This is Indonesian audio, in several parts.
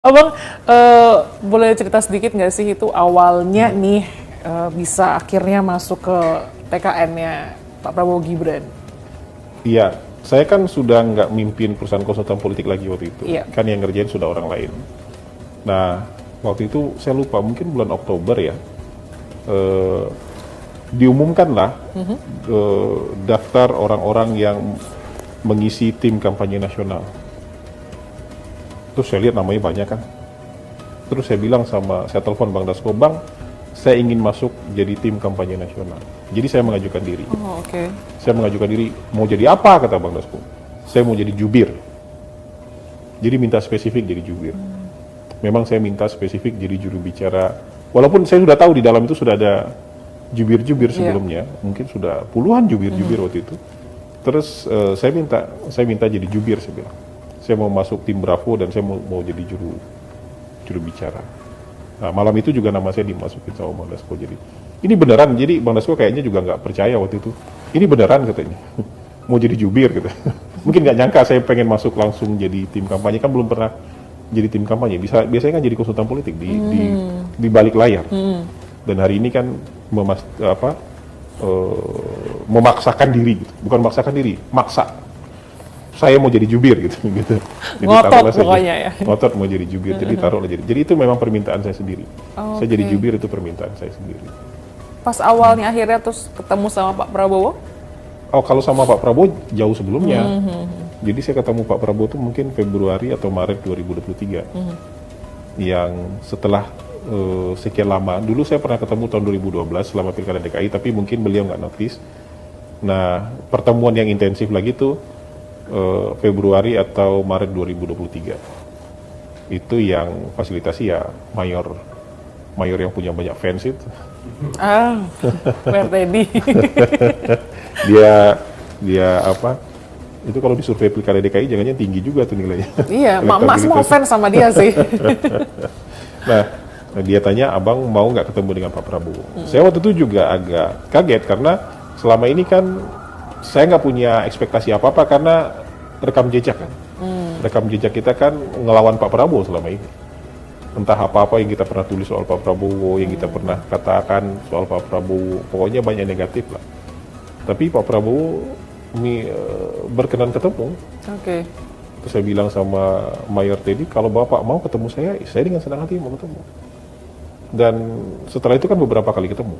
Abang boleh cerita sedikit nggak sih itu awalnya nih bisa akhirnya masuk ke TKN-nya Pak Prabowo Gibran? Iya, saya kan sudah nggak mimpin perusahaan konsultan politik lagi waktu itu. Iya. Kan yang ngerjain sudah orang lain. Nah, waktu itu saya lupa, mungkin bulan Oktober ya, diumumkanlah daftar orang-orang yang mengisi tim kampanye nasional. Terus saya lihat namanya banyak kan. Terus saya bilang saya telepon Bang Dasko, Bang, saya ingin masuk jadi tim kampanye nasional. Jadi saya mengajukan diri. Oh, oke. Saya mengajukan diri, mau jadi apa, kata Bang Dasko. Saya mau jadi jubir. Jadi minta spesifik jadi jubir. Memang saya minta spesifik jadi juru bicara. Walaupun saya sudah tahu di dalam itu sudah ada jubir-jubir sebelumnya. Mungkin sudah puluhan jubir-jubir waktu itu. Terus saya minta jadi jubir, saya bilang. Saya mau masuk tim Bravo dan saya mau jadi juru bicara. Nah, malam itu juga nama saya dimasukin sama Bang Dasko. Jadi ini beneran. Jadi Bang Dasko kayaknya juga nggak percaya waktu itu. Ini beneran katanya. Mau jadi jubir gitu. Mungkin nggak nyangka saya pengen masuk langsung jadi tim kampanye, kan belum pernah jadi tim kampanye. Biasanya kan jadi konsultan politik di balik layar. Dan hari ini kan memaksakan diri gitu. Bukan memaksakan diri, maksa. Saya mau jadi jubir gitu. Jadi Ngotot pokoknya ya. Ngotot mau jadi jubir, jadi taruhlah jadi. Jadi itu memang permintaan saya sendiri. Saya jadi jubir itu permintaan saya sendiri. Pas awalnya akhirnya terus ketemu sama Pak Prabowo? Oh, kalau sama Pak Prabowo jauh sebelumnya. Jadi saya ketemu Pak Prabowo itu mungkin Februari atau Maret 2023. Yang setelah sekian lama, dulu saya pernah ketemu tahun 2012 selama Pilkada DKI, tapi mungkin beliau nggak notice. Nah, pertemuan yang intensif lagi tuh Februari atau Maret 2023. Itu yang fasilitasi ya mayor yang punya banyak fans itu. Pak Teddy. dia apa? Itu kalau di survei Pilkada DKI jangannya tinggi juga tuh nilainya. Iya, mak semua fans sama dia sih. Nah, dia tanya, Abang mau nggak ketemu dengan Pak Prabowo? Saya waktu itu juga agak kaget karena selama ini kan saya nggak punya ekspektasi apa-apa karena rekam jejak kan. Rekam jejak kita kan ngelawan Pak Prabowo selama ini. Entah apa-apa yang kita pernah tulis soal Pak Prabowo, yang kita pernah katakan soal Pak Prabowo, pokoknya banyak negatif lah. Tapi Pak Prabowo berkenan ketemu. Oke. Terus saya bilang sama Mayor Teddy, kalau Bapak mau ketemu saya dengan senang hati mau ketemu. Dan setelah itu kan beberapa kali ketemu.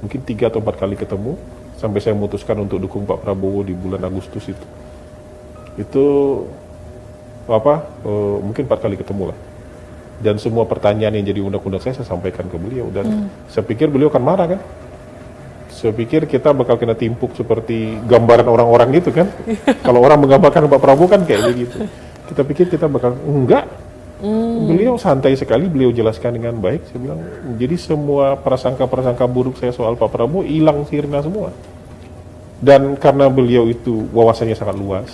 Mungkin 3 atau 4 kali ketemu, sampai saya memutuskan untuk dukung Pak Prabowo di bulan Agustus itu. Itu mungkin 4 kali ketemu lah. Dan semua pertanyaan yang jadi undang-undang saya sampaikan ke beliau. Dan saya pikir beliau akan marah kan. Saya pikir kita bakal kena timpuk seperti gambaran orang-orang gitu kan. Kalau orang menggambarkan Pak Prabowo kan kayak begitu. Kita pikir kita bakal, enggak. Beliau santai sekali, beliau jelaskan dengan baik. Saya bilang, jadi semua prasangka-prasangka buruk saya soal Pak Prabowo hilang sirna semua. Dan karena beliau itu wawasannya sangat luas,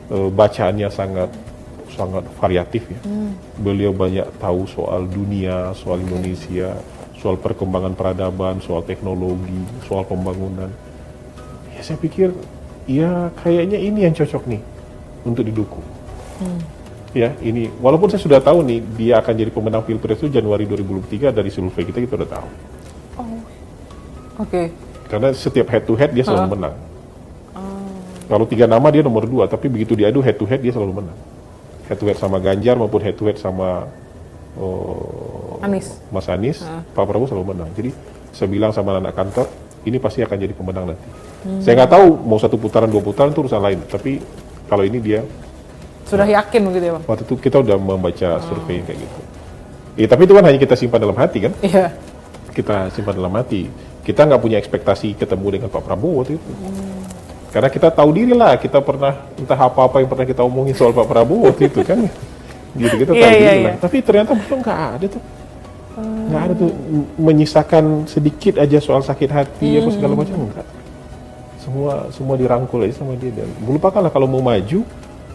bacaannya sangat variatif ya. Beliau banyak tahu soal dunia, soal Indonesia, soal perkembangan peradaban, soal teknologi, soal pembangunan. Ya saya pikir, ya kayaknya ini yang cocok nih untuk didukung. Ya, ini walaupun saya sudah tahu nih dia akan jadi pemenang Pilpres itu Januari 2023, dari survei kita udah tahu. Oke. Karena setiap head to head dia selalu menang. Kalau 3 nama dia nomor 2, tapi begitu diadu head to head dia selalu menang. Head to head sama Ganjar maupun head to head sama Mas Anies, Pak Prabowo selalu menang. Jadi saya bilang sama anak kantor, ini pasti akan jadi pemenang nanti. Saya nggak tahu mau 1 putaran 2 putaran itu urusan lain, tapi kalau ini dia sudah yakin begitu ya, Bang? Waktu itu kita udah membaca survei kayak gitu. Tapi itu kan hanya kita simpan dalam hati kan? Iya. Kita simpan dalam hati. Kita nggak punya ekspektasi ketemu dengan Pak Prabowo waktu itu. Karena kita tahu diri lah, kita pernah entah apa-apa yang pernah kita omongin soal Pak Prabowo waktu itu kan. Gitu kita tahu diri lah. Tapi ternyata belum nggak ada tuh. Nggak ada tuh menyisakan sedikit aja soal sakit hati apa segala macam, enggak. Semua dirangkul aja sama dia. Dan melupakanlah kalau mau maju,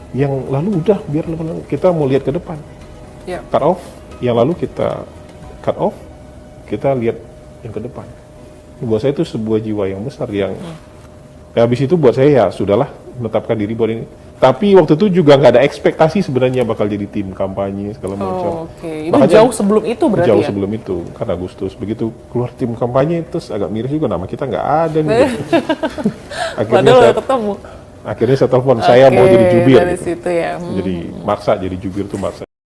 yang lalu udah biar kita mau lihat ke depan. Cut off, yang lalu kita cut off, kita lihat yang ke depan. Buat saya itu sebuah jiwa yang besar yang habis itu buat saya ya sudahlah, menetapkan diri buat ini. Tapi waktu itu juga nggak ada ekspektasi sebenarnya bakal jadi tim kampanye segala macam. Oke, itu Bahkan jauh sebelum itu berarti jauh ya? sebelum itu, kan Agustus. Begitu keluar tim kampanye, terus agak miris juga nama kita nggak ada nih. Padahal udah ketemu. Akhirnya saya telepon, saya mau Oke, jadi jubir. dari Gitu. situ ya. Jadi maksa jadi jubir tuh maksa.